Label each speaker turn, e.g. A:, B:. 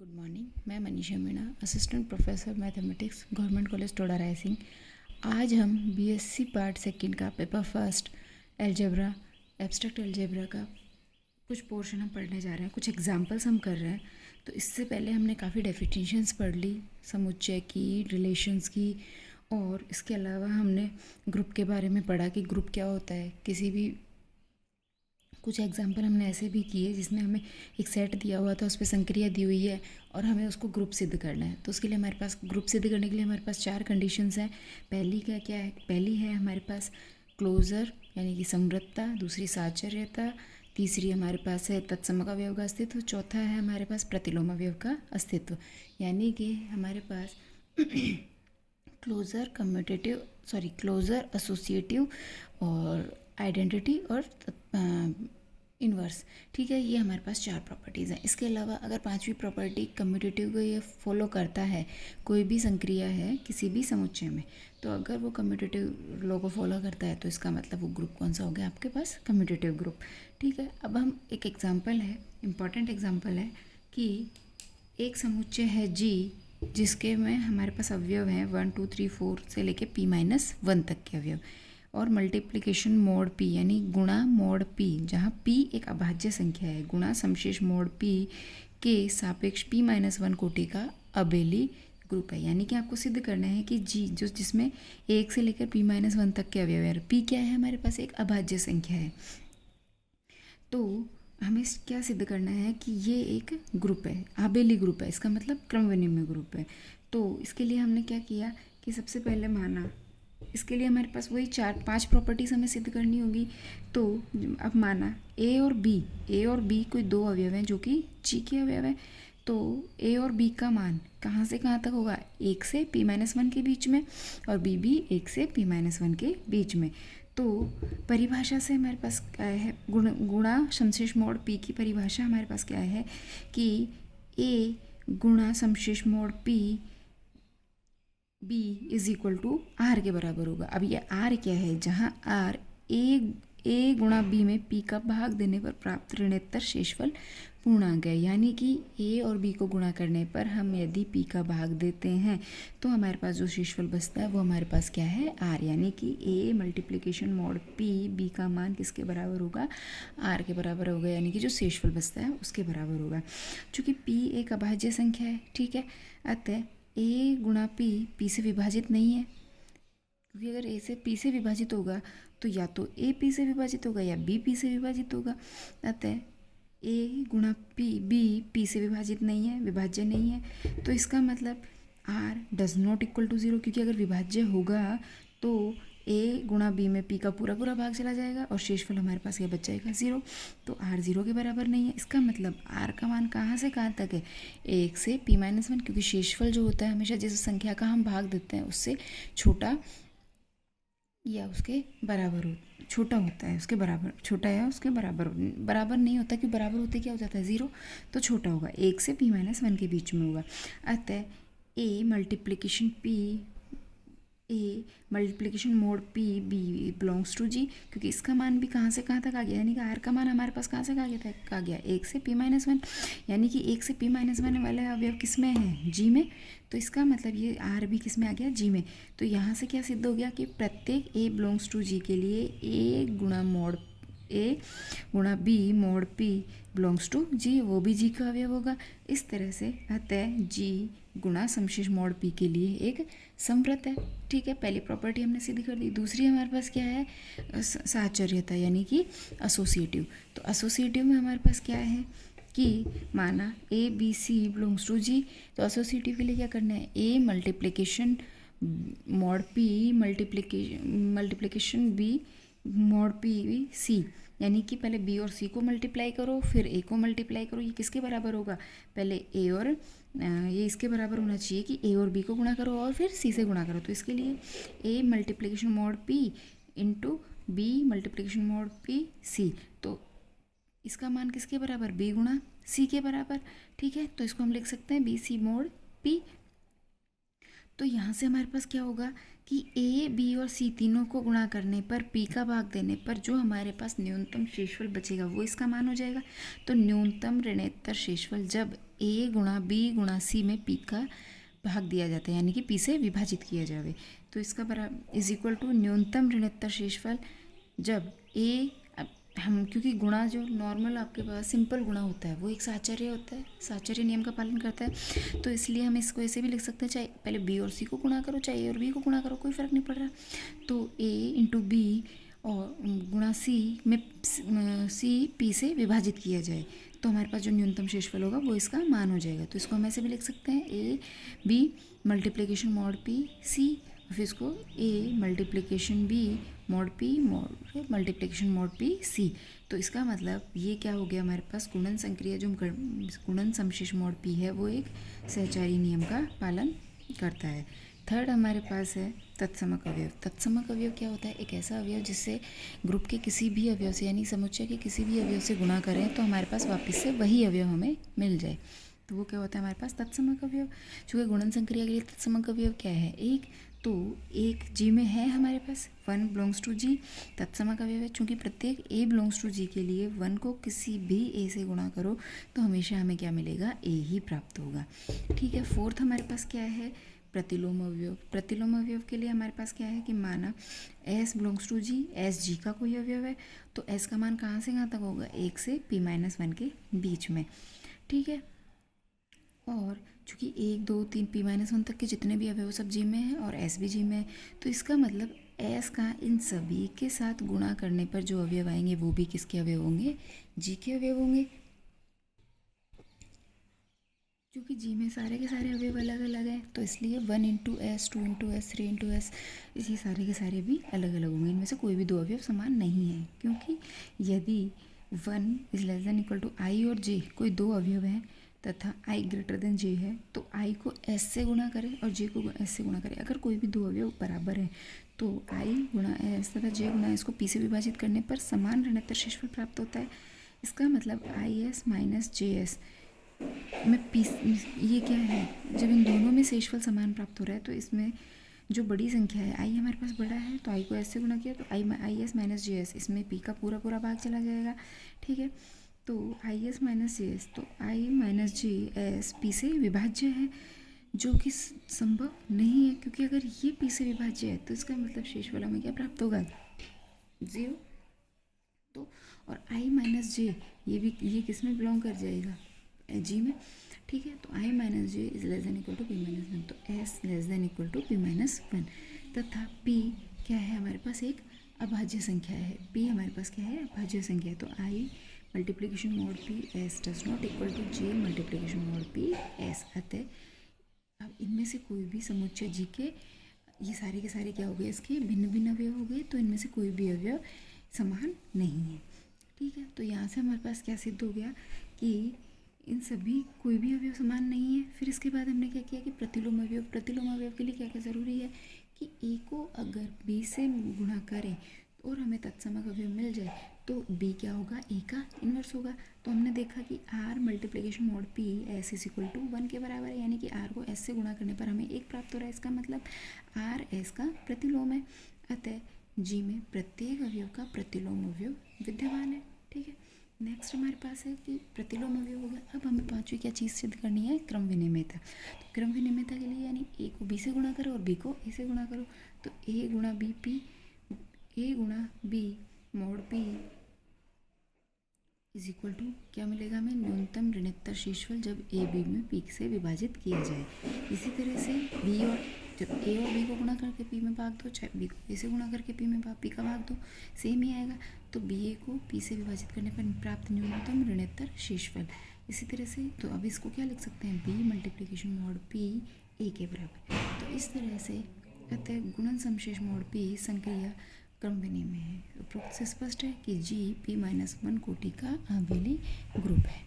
A: Good morning. मैं Manisha Meena, assistant professor mathematics, government college Toda Raisingh. आज हम बीएससी पार्ट सेकंड का paper first algebra, abstract algebra का कुछ पोर्शन हम पढ़ने जा रहे हैं, कुछ एग्जांपल्स हम कर रहे हैं। तो इससे पहले हमने काफ़ी डेफिनेशंस पढ़ ली, समुच्चय की, रिलेशंस की, और इसके अलावा हमने ग्रुप के बारे में पढ़ा कि ग्रुप क्या होता है। किसी भी कुछ एग्जाम्पल हमने ऐसे भी किए जिसमें हमें एक सेट दिया हुआ था, उस पर संक्रिया दी हुई है और हमें उसको ग्रुप सिद्ध करना है। तो उसके लिए हमारे पास ग्रुप सिद्ध करने के लिए हमारे पास 4 कंडीशंस हैं। पहली क्या है? पहली है हमारे पास क्लोजर यानी कि समृद्धता, दूसरी साचर्यता, तीसरी हमारे पास है तत्समक का अस्तित्व, चौथा है हमारे पास प्रतिलोम अवयव का अस्तित्व। यानी कि हमारे पास क्लोजर एसोसिएटिव और आइडेंटिटी और इन्वर्स। ठीक है, ये हमारे पास 4 प्रॉपर्टीज़ हैं। इसके अलावा अगर 5वीं प्रॉपर्टी कम्यूटेटिव को ये फॉलो करता है, कोई भी संक्रिया है किसी भी समुच्चय में, तो अगर वो कम्यूटेटिव लॉ को फॉलो करता है तो इसका मतलब वो ग्रुप कौन सा हो गया आपके पास? Commutative group. ठीक है, अब हम एक एग्जाम्पल है, इम्पॉर्टेंट एग्जाम्पल है कि एक समुच्चय है जी, जिसके में हमारे पास अवयव हैं 1 2 3 4 से लेके p-1 तक के अवयव, और मल्टीप्लिकेशन मोड p यानी गुणा मोड p, जहाँ p एक अभाज्य संख्या है, गुणा समशेष मोड p के सापेक्ष p-1 कोटि का अबेली ग्रुप है। यानी कि आपको सिद्ध करना है कि जी जिसमें 1 से लेकर p-1 तक के अवयव है, p क्या है? हमारे पास एक अभाज्य संख्या है। तो हमें क्या सिद्ध करना है कि ये एक ग्रुप है, आबेली ग्रुप है, इसका मतलब क्रमविनिमय ग्रुप है। तो इसके लिए हमने क्या किया कि सबसे पहले माना, इसके लिए हमारे पास वही 4-5 प्रॉपर्टीज़ हमें सिद्ध करनी होगी। तो अब माना ए और बी कोई 2 अवयव हैं जो कि जी के अवयव है। तो ए और बी का मान कहाँ से कहाँ तक होगा? 1 से p-1 के बीच में, और बी भी 1 से p-1 के बीच में। तो परिभाषा से हमारे पास क्या है? गुणा समशेष मोड p की परिभाषा हमारे पास क्या है कि a गुणा समशेष mod p b is equal to R के बराबर होगा। अब ये आर क्या है? जहाँ आर ए गुणा बी में p का भाग देने पर प्राप्त ऋणोत्तर शेषफल पूर्णांक है। यानी कि a और b को गुणा करने पर हम यदि p का भाग देते हैं तो हमारे पास जो शेषफल बचता है वो हमारे पास क्या है? r। यानी कि a multiplication mod p, b का मान किसके बराबर होगा? r के बराबर होगा। यानी कि जो शेषफल बचता है उसके बराबर होगा। चूँकि p एक अभाज्य संख्या है, ठीक है, अतः a गुणा p से विभाजित नहीं है, क्योंकि अगर a से p से विभाजित होगा तो या तो a p से विभाजित होगा या b p से विभाजित होगा। अतः a गुणा b p से विभाजित नहीं है, विभाज्य नहीं है। तो इसका मतलब r does not equal to 0, क्योंकि अगर विभाज्य होगा तो a गुणा b में p का पूरा भाग चला जाएगा और शेषफल हमारे पास क्या बच जाएगा? 0। तो r 0 के बराबर नहीं है। इसका मतलब r का मान कहाँ से कहाँ तक है? 1 से p-1, क्योंकि शेषफल जो होता है हमेशा जिस संख्या का हम भाग देते हैं उससे छोटा या उसके बराबर छोटा होता है, उसके बराबर, छोटा या उसके बराबर नहीं होता, क्योंकि बराबर होते क्या हो जाता है? 0। तो छोटा होगा, 1 से p-1 के बीच में होगा। अतः a multiplication mod p b belongs to g, क्योंकि इसका मान भी कहाँ से कहाँ तक आ गया? यानी कि r का मान हमारे पास कहाँ से कहाँ गया? 1 से p-1, यानी कि 1 से p-1 वाले अवयव किस में है? g में। तो इसका मतलब ये r भी किस में आ गया? g में। तो यहाँ से क्या सिद्ध हो गया कि प्रत्येक a बिलोंग्स टू g के लिए a गुणा b mod p belongs to g, वो भी g का अवयव होगा। इस तरह से अतः g गुणा समशेष मोड p के लिए एक समवृत्त है। ठीक है, पहली प्रॉपर्टी हमने सिद्ध कर दी। दूसरी हमारे पास क्या है? साहचर्यता यानी कि एसोसिएटिव। तो एसोसिएटिव में हमारे पास क्या है कि माना a b c belongs to g, तो एसोसिएटिव के लिए क्या करना है? a multiplication mod p multiplication b mod p c, यानी कि पहले b और c को मल्टीप्लाई करो, फिर a को मल्टीप्लाई करो। ये किसके बराबर होगा? पहले a और ये इसके बराबर होना चाहिए कि a और b को गुणा करो और फिर c से गुणा करो। तो इसके लिए a multiplication mod p into b multiplication mod p c, तो इसका मान किसके बराबर? b गुणा c के बराबर। ठीक है, तो इसको हम लिख सकते हैं b c मोड p। तो यहाँ से हमारे पास क्या होगा कि ए, बी और सी तीनों को गुणा करने पर पी का भाग देने पर जो हमारे पास न्यूनतम शेषफल बचेगा वो इसका मान हो जाएगा। तो न्यूनतम ऋणोत्तर शेषफल जब ए गुणा बी गुणा सी में पी का भाग दिया जाता है, यानी कि पी से विभाजित किया जाए, तो इसका बराबर इज इक्वल टू न्यूनतम ऋणोत्तर शेषफल जब ए, हम क्योंकि गुणा जो नॉर्मल आपके पास सिंपल गुणा होता है वो एक साहचर्य होता है, साहचर्य नियम का पालन करता है, तो इसलिए हम इसको ऐसे भी लिख सकते हैं, चाहे पहले बी और सी को गुणा करो चाहे ए और बी को गुणा करो, कोई फ़र्क नहीं पड़ रहा। तो ए इंटू बी और गुणा सी में सी पी से विभाजित किया जाए, तो हमारे पास जो न्यूनतम शेषफल होगा वो इसका मान हो जाएगा। तो इसको हम ऐसे भी लिख सकते हैं A B multiplication mod P C, फिर इसको A multiplication B mod P mod multiplication mod P C. तो इसका मतलब ये क्या हो गया, हमारे पास गुणन संक्रिया जो गुणन समशेष मॉड पी है वो एक सहचारी नियम का पालन करता है। थर्ड हमारे पास है तत्समक अवयव। तत्समक अवयव क्या होता है, एक ऐसा अवयव जिससे ग्रुप के किसी भी अवयव से यानी समुच्चय के किसी भी अवयव से गुणा करें तो हमारे पास वापस से वही अवयव हमें मिल जाए, तो वो क्या होता है हमारे पास तत्समक अवयव। चूँकि गुणन संक्रिया के लिए तत्समक अवयव क्या है, एक, तो एक जी में है हमारे पास, वन बिलोंग्स टू जी, तत्समक अवयव है। चूँकि प्रत्येक ए बिलोंग्स टू जी के लिए वन को किसी भी ए से गुणा करो तो हमेशा हमें क्या मिलेगा, ए ही प्राप्त होगा। ठीक है। फोर्थ हमारे पास क्या है, प्रतिलोम अवयव। प्रतिलोम अवयव के लिए हमारे पास क्या है कि माना S belongs to G, S G का कोई अवयव है, तो एस का मान कहाँ से कहाँ तक होगा, 1 से p-1 के बीच में। ठीक है। और चूँकि 1 2 3 p-1 तक के जितने भी अवयव सब जी में हैं और एस भी जी में है, तो इसका मतलब एस का इन सभी के साथ गुणा करने पर जो अवयव आएंगे वो भी किसके अवयव होंगे, जी के अवयव होंगे। क्योंकि जी में सारे के सारे अवयव अलग अलग हैं, तो इसलिए 1 into S, 2 into S, 3 into S, इसी सारे के सारे भी अलग अलग होंगे। इनमें से कोई भी दो अवयव समान नहीं है, क्योंकि यदि 1 is less than equal to i और जे कोई दो अवयव हैं तथा आई ग्रेटर देन जे है, तो आई को एस से गुणा करें और जे को एस से गुणा करें। अगर कोई भी दो अवयव बराबर हैं तो आई गुणा एस तथा जे गुणा एस को पी से विभाजित करने पर समान ऋणोत्तर शेषफल प्राप्त होता है। इसका मतलब I S minus J S में पी, ये क्या है, जब इन दोनों में शेषफल समान प्राप्त हो रहा है तो इसमें जो बड़ी संख्या है आई हमारे पास बड़ा है, तो आई को एस से गुणा किया तो I S minus J S, इसमें पी का पूरा पूरा भाग चला जाएगा। ठीक है। तो I S minus J S, तो i minus J S P से विभाज्य है, जो कि संभव नहीं है, क्योंकि अगर ये पी से विभाज्य है तो इसका मतलब शेषफल हमें क्या प्राप्त होगा, 0। तो और आई माइनस जे ये किस में बिलोंग कर जाएगा, जी में। ठीक है। तो i minus j is less than equal to p-1, तो s less than equal to p-1 तथा p क्या है हमारे पास, एक अभाज्य संख्या है। p हमारे पास क्या है, अभाज्य संख्या है। तो i multiplication mod P s does not equal to j multiplication mod P s. अतः अब इनमें से कोई भी समुच्चय जी के ये सारे के सारे क्या हो गए, इसके भिन्न भिन्न अवयव हो गए, तो इनमें से कोई भी अवयव समान नहीं है। ठीक है। तो यहाँ से हमारे पास क्या सिद्ध हो गया कि इन सभी कोई भी अवयव समान नहीं है। फिर इसके बाद हमने क्या किया कि प्रतिलोम अवयव, प्रतिलोम अवयव के लिए क्या क्या ज़रूरी है कि ए को अगर बी से गुणा करें और हमें तत्समक अवयव मिल जाए तो बी क्या होगा, ए का इन्वर्स होगा। तो हमने देखा कि R multiplication mod P S is equal to 1 के बराबर है, यानी कि आर को एस से गुणा करने पर हमें 1 प्राप्त हो रहा है। इसका मतलब आर एस का प्रतिलोम है। अतः जी में प्रत्येक अवयव का प्रतिलोम अवयव विद्यमान है। ठीक है। नेक्स्ट हमारे पास है कि प्रतिलोम अवयव हो गया। अब हमें पांचवी क्या चीज़ सिद्ध करनी है, क्रम विनिमेयता। तो क्रम विनिमेयता के लिए यानी ए को बी से गुणा करो और बी को ए से गुणा करो, तो ए गुणा बी पी, ए गुणा B mod P is equal to क्या मिलेगा हमें, न्यूनतम ऋणोत्तर शेषफल जब ए बी में पी से विभाजित किया जाए। इसी तरह से बी और जब ए और बी को गुणा करके पी में भाग दो, चाहे बी को ए से गुणा करके पी का भाग दो, सेम ही आएगा। तो बी ए को पी से विभाजित करने पर प्राप्त न्यूनतम ऋणोत्तर शेषफल। इसी तरह से तो अब इसको क्या लिख सकते हैं, B multiplication mod P A के बराबर। तो इस तरह से अतः गुणन समशेष मॉड पी संक्रिया क्रम विनिमेय है। उपरोक्त से स्पष्ट है कि जी p-1 कोटि का आबेली ग्रुप है।